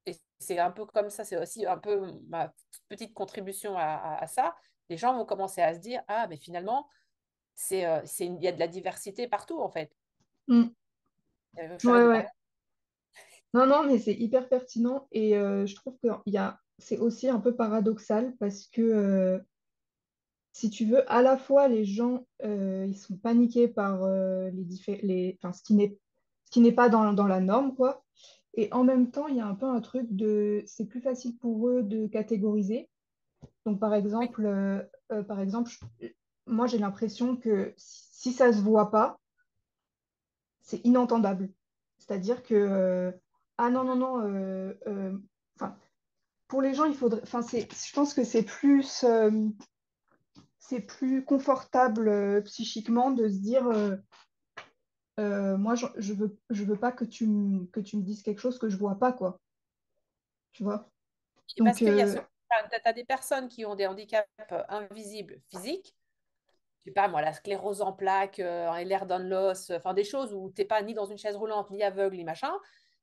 et c'est un peu comme ça, c'est aussi un peu ma petite contribution à ça, les gens vont commencer à se dire, ah, mais finalement, il y a de la diversité partout, en fait. Mm, J'arrête ouais, de parler. ouais. Non, non, mais c'est hyper pertinent et je trouve que c'est aussi un peu paradoxal parce que si tu veux, à la fois les gens ils sont paniqués par enfin, ce qui n'est pas dans la norme, quoi. Et en même temps, il y a un peu un truc de c'est plus facile pour eux de catégoriser. Donc Oui, par exemple moi j'ai l'impression que si ça se voit pas, c'est inentendable. C'est-à-dire que ah non, non, non, enfin, pour les gens, il faudrait. Enfin, je pense que c'est plus confortable psychiquement de se dire moi, je veux pas que tu me dises quelque chose que je vois pas, quoi. Tu vois? parce Donc, qu'il y a t'as des personnes qui ont des handicaps invisibles physiques, je sais pas moi, la sclérose en plaques, l'air dans l'os, enfin des choses où t'es pas ni dans une chaise roulante, ni aveugle, ni machin.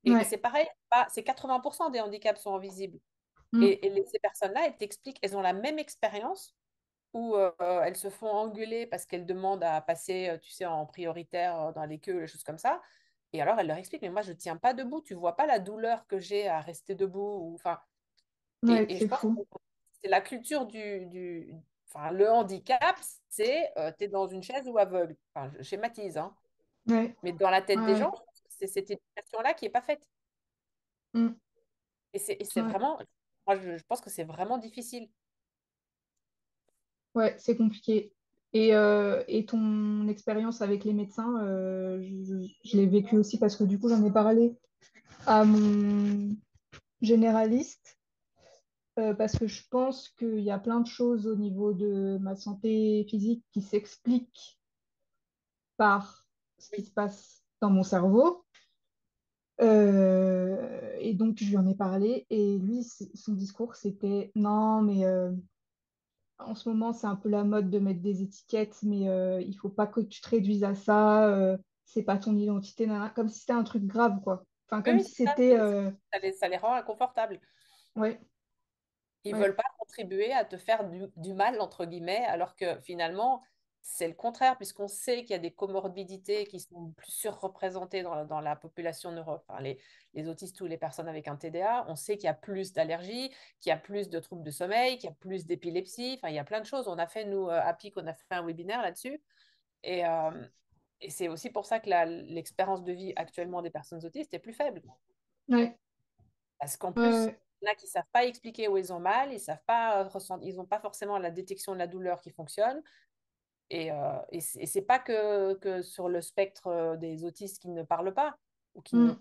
Et ouais. c'est pareil, c'est 80% des handicaps sont invisibles. Mm, Ces personnes-là, elles t'expliquent, elles ont la même expérience où elles se font engueuler parce qu'elles demandent à passer, tu sais, en prioritaire dans les queues, les choses comme ça. Et alors, elle leur explique, mais moi, je ne tiens pas debout, tu vois pas la douleur que j'ai à rester debout. Enfin, ouais, et je c'est pense que fou. c'est la culture enfin, le handicap, c'est tu es dans une chaise ou aveugle. Enfin, je schématise, hein. Ouais, Mais dans la tête des ouais, gens, c'est cette éducation-là qui n'est pas faite. mm, Et c'est ouais, vraiment, moi, je pense que c'est vraiment difficile. ouais, c'est compliqué. Et ton expérience avec les médecins, je l'ai vécu aussi parce que du coup, j'en ai parlé à mon généraliste parce que je pense qu'il y a plein de choses au niveau de ma santé physique qui s'expliquent par ce qui Oui. se passe dans mon cerveau. Et donc, je lui en ai parlé et lui, son discours, c'était non, mais en ce moment, c'est un peu la mode de mettre des étiquettes, mais il faut pas que tu te réduises à ça, c'est pas ton identité, nanana. Comme si c'était un truc grave, quoi. Enfin, Oui, comme oui, si c'est ça, c'était... ça les rend inconfortables. ouais, Ils ouais, veulent pas contribuer à te faire du mal, entre guillemets, alors que finalement, c'est le contraire, puisqu'on sait qu'il y a des comorbidités qui sont plus surreprésentées dans la population enfin, les autistes ou les personnes avec un TDA. On sait qu'il y a plus d'allergies, qu'il y a plus de troubles de sommeil, qu'il y a plus d'épilepsie. Enfin, il y a plein de choses. On a fait, nous, à PIC, on a fait un webinaire là-dessus. Et, euh, et c'est aussi pour ça que l'expérience de vie actuellement des personnes autistes est plus faible. ouais, Parce qu'en plus, ouais, il y en a qui ne savent pas expliquer où ils ont mal, ils savent pas ressentir, ils n'ont pas forcément la détection de la douleur qui fonctionne. Et c'est pas que sur le spectre des autistes qui ne parlent pas ou qui ne Mm.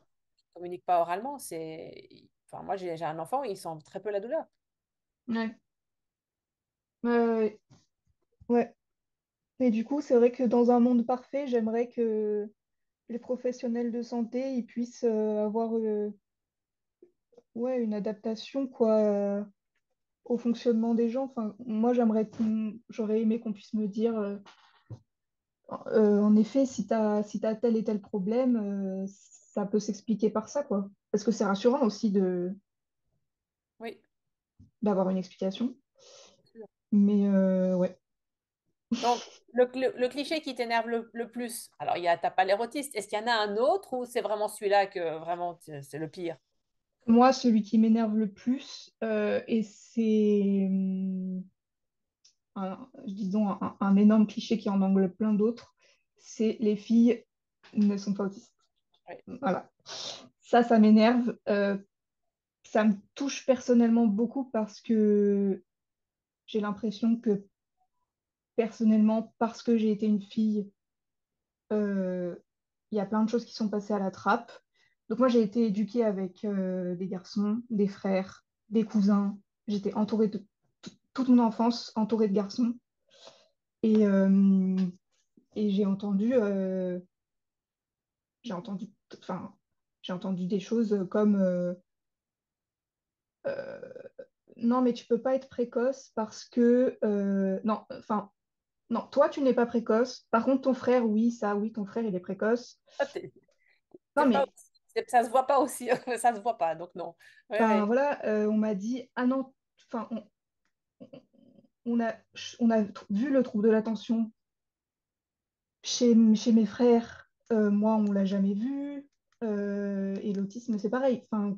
communiquent pas oralement. Enfin, moi, j'ai un enfant, il sent très peu la douleur. Ouais. Ouais, ouais. Et du coup, c'est vrai que dans un monde parfait, j'aimerais que les professionnels de santé ils puissent avoir ouais, une adaptation quoi, au fonctionnement des gens. Enfin, moi, j'aurais aimé qu'on puisse me dire, en effet, si t'as tel et tel problème, ça peut s'expliquer par ça, quoi. Parce que c'est rassurant aussi Oui, d'avoir une explication. bien sûr. Mais ouais. Donc, le cliché qui t'énerve le plus, alors t'as pas l'érotiste. Est-ce qu'il y en a un autre ou c'est vraiment celui-là que vraiment c'est le pire? Moi, celui qui m'énerve le plus, et c'est, disons, un énorme cliché qui en englobe plein d'autres, c'est les filles ne sont pas autistes. Oui. Voilà. Ça m'énerve. Ça me touche personnellement beaucoup parce que j'ai l'impression que personnellement, parce que j'ai été une fille, euh, il y a plein de choses qui sont passées à la trappe. Donc moi, j'ai été éduquée avec des garçons, des frères, des cousins. J'étais entourée de toute mon enfance, entourée de garçons. Et, euh, et j'ai entendu, enfin, j'ai entendu des choses comme euh, non, mais tu peux pas être précoce parce que non, enfin, non, toi, tu n'es pas précoce. Par contre, ton frère, oui, ça, oui, ton frère, il est précoce. Ah, Non, t'aimes pas mais, aussi. Ça se voit pas aussi, ça se voit pas, donc non. Oui, enfin, oui. voilà, on m'a dit, ah non, enfin, on a, on a vu le trouble de l'attention chez mes frères. Moi, on l'a jamais vu. Et l'autisme, c'est pareil. Enfin,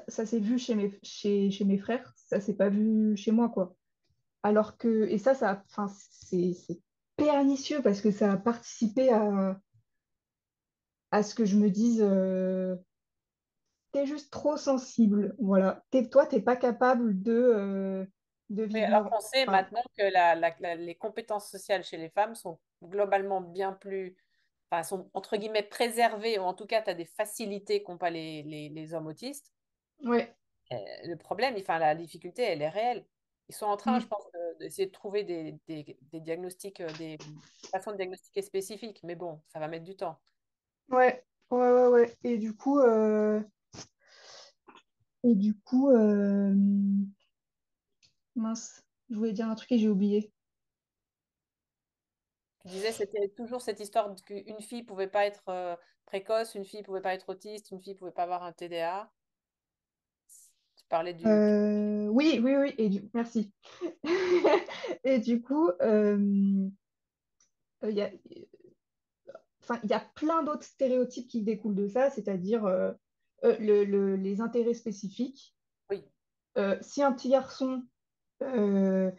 ça s'est vu chez mes frères, ça s'est pas vu chez moi, quoi. Alors que, et enfin, c'est pernicieux parce que ça a participé à ce que je me dise, t'es juste trop sensible, voilà. Toi, t'es pas capable de Oui, alors vivre. qu'on sait Enfin, maintenant que les compétences sociales chez les femmes sont globalement bien plus, enfin, sont entre guillemets préservées, ou en tout cas, tu as des facilités qu'ont pas les hommes autistes. ouais. Le problème, enfin, la difficulté, elle est réelle. Ils sont en train, je Mm. pense, d'essayer de trouver des diagnostics, des façons de diagnostiquer spécifiques, mais bon, ça va mettre du temps. Ouais, ouais, ouais, ouais. Et du coup, mince, je voulais dire un truc et j'ai oublié. Tu disais, c'était toujours cette histoire qu'une fille pouvait pas être précoce, une fille pouvait pas être autiste, une fille pouvait pas avoir un TDA. Tu parlais du... Oui, oui, oui, merci. Et du coup, il y a, enfin, il y a plein d'autres stéréotypes qui découlent de ça, c'est-à-dire les intérêts spécifiques. Oui, Si un petit garçon, euh,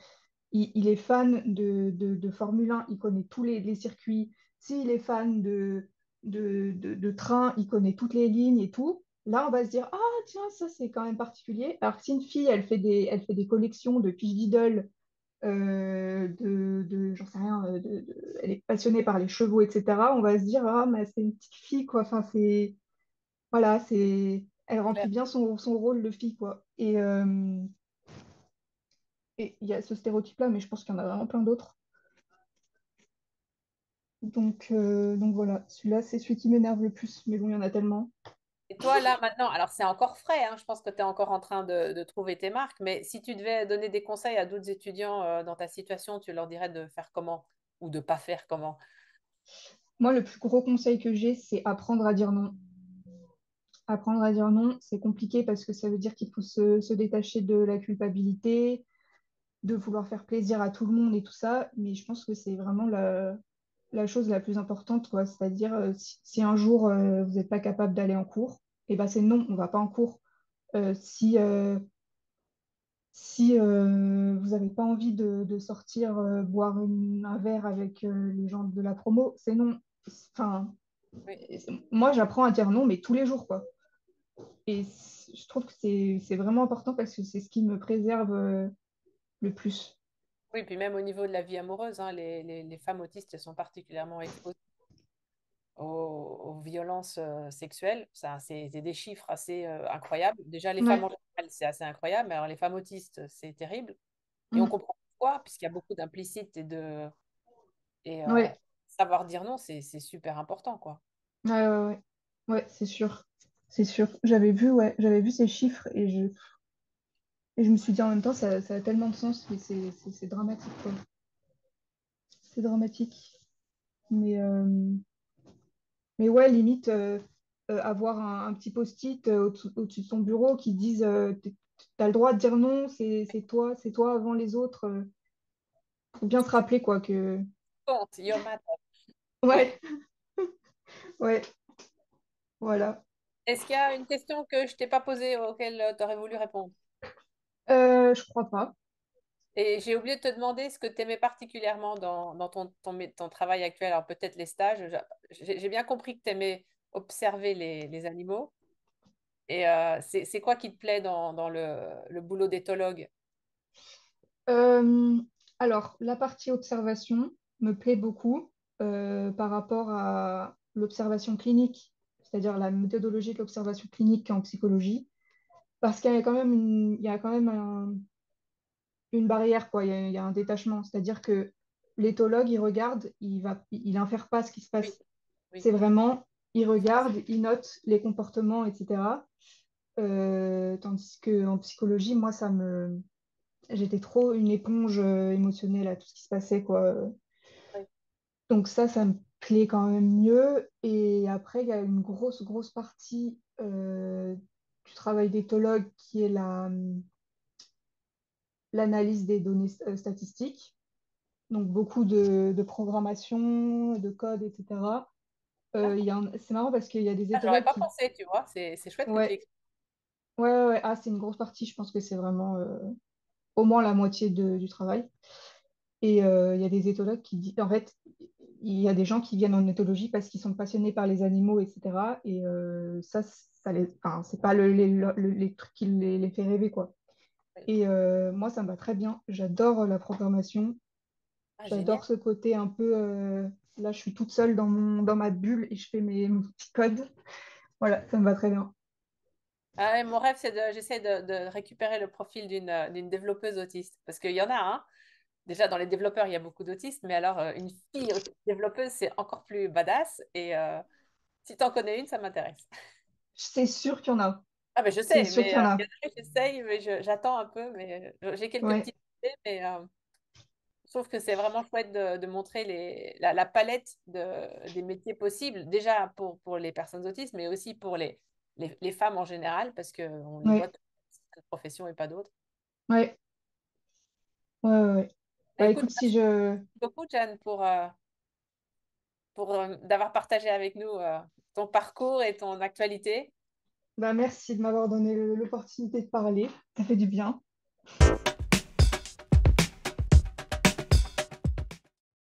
il est fan de Formule 1, il connaît tous les circuits. S'il est fan de train, il connaît toutes les lignes et tout. Là, on va se dire, ah tiens, ça c'est quand même particulier. Alors que si une fille, elle fait des collections de fiches d'idoles, j'en sais rien, elle est passionnée par les chevaux, etc., on va se dire, ah, mais c'est une petite fille, quoi. Enfin, voilà, elle c'est clair. remplit bien son rôle de fille, quoi. Et il y a ce stéréotype-là, mais je pense qu'il y en a vraiment plein d'autres. Donc voilà, celui-là, c'est celui qui m'énerve le plus, mais bon, il y en a tellement. Et toi, là, maintenant, alors c'est encore frais, hein, je pense que tu es encore en train de trouver tes marques, mais si tu devais donner des conseils à d'autres étudiants dans ta situation, tu leur dirais de faire comment ou de pas faire comment? Moi, le plus gros conseil que j'ai, c'est apprendre à dire non. Apprendre à dire non, c'est compliqué parce que ça veut dire qu'il faut se détacher de la culpabilité, de vouloir faire plaisir à tout le monde et tout ça, mais je pense que c'est vraiment la chose la plus importante, quoi. C'est-à-dire, si un jour vous n'êtes pas capable d'aller en cours, et ben c'est non, on va pas en cours. Si vous n'avez pas envie de sortir boire un verre avec les gens de la promo, c'est non. Enfin, Oui. moi, j'apprends à dire non, mais tous les jours, quoi. Et je trouve que c'est vraiment important parce que c'est ce qui me préserve le plus. Oui, puis même au niveau de la vie amoureuse, hein, les femmes autistes sont particulièrement exposées aux violences sexuelles. Ça, c'est des chiffres assez incroyables. Déjà, les femmes Ouais, en général, c'est assez incroyable, mais alors les femmes autistes, c'est terrible. Et on mm, comprend pourquoi, puisqu'il y a beaucoup d'implicites et ouais, savoir dire non, c'est super important, quoi. ouais, ouais, ouais, ouais, c'est sûr, c'est sûr. J'avais vu, ouais, j'avais vu ces chiffres et je me suis dit en même temps, ça a tellement de sens, mais c'est dramatique, quoi. C'est dramatique. Mais, euh, mais ouais, limite, avoir un petit post-it au-dessus de son bureau qui dise t'as le droit de dire non, c'est toi avant les autres. Faut bien se rappeler, quoi, que. Compte, your matter. Ouais, ouais, voilà. Est-ce qu'il y a une question que je t'ai pas posée auquel tu aurais voulu répondre? Je crois pas. Et j'ai oublié de te demander ce que tu aimais particulièrement dans ton travail actuel. Alors peut-être les stages. J'ai bien compris que tu aimais observer les animaux. Et c'est quoi qui te plaît dans le boulot d'éthologue? Euh, alors, la partie observation me plaît beaucoup par rapport à l'observation clinique, c'est-à-dire la méthodologie de l'observation clinique en psychologie, parce qu'il y a quand même il y a quand même une barrière, quoi. Il y a un détachement, c'est-à-dire que l'éthologue, il regarde, il infère pas ce qui se Oui, passe. oui. C'est vraiment, il regarde, il note les comportements, etc. Tandis que en psychologie, moi, j'étais trop une éponge émotionnelle à tout ce qui se passait, quoi. Oui. Donc ça me plaît quand même mieux. Et après, il y a une grosse partie du travail d'éthologue qui est l'analyse des données statistiques. Donc beaucoup de programmation, de code, etc. D'accord. C'est marrant parce qu'il y a des Ah, j'aurais éthologues pas qui. pensé, tu vois. C'est chouette que tu Ouais, expliques. ouais. Ah, c'est une grosse partie. Je pense que c'est vraiment au moins la moitié du travail. Et il y a des éthologues qui disent, en fait, il y a des gens qui viennent en éthologie parce qu'ils sont passionnés par les animaux, etc. Et enfin, c'est pas les trucs qui les fait rêver, quoi. Oui. Et moi, ça me va très bien. J'adore la programmation. Ah, génial. J'adore ce côté un peu, là, je suis toute seule dans ma bulle et je fais mon petit code. Voilà, ça me va très bien. Ah ouais, mon rêve, j'essaie de récupérer le profil d'une développeuse autiste. Parce qu'il y en a, hein. Déjà, dans les développeurs, il y a beaucoup d'autistes, mais alors une fille développeuse, c'est encore plus badass. Et si tu en connais une, ça m'intéresse. C'est sûr qu'il y en a. Ah, mais je C'est sais, sûr mais qu'il y en il y a. en a, j'essaye, mais j'ai un peu, mais j'ai quelques Ouais, petites idées, mais je trouve que c'est vraiment chouette de montrer la palette des métiers possibles, déjà pour les personnes autistes, mais aussi pour les femmes en général, parce qu'on les voit ouais, dans cette profession et pas d'autres. ouais, ouais. Bah Écoute, écoute, si merci je. beaucoup, Jeanne, pour d'avoir partagé avec nous ton parcours et ton actualité. Bah merci de m'avoir donné l'opportunité de parler. Ça fait du bien.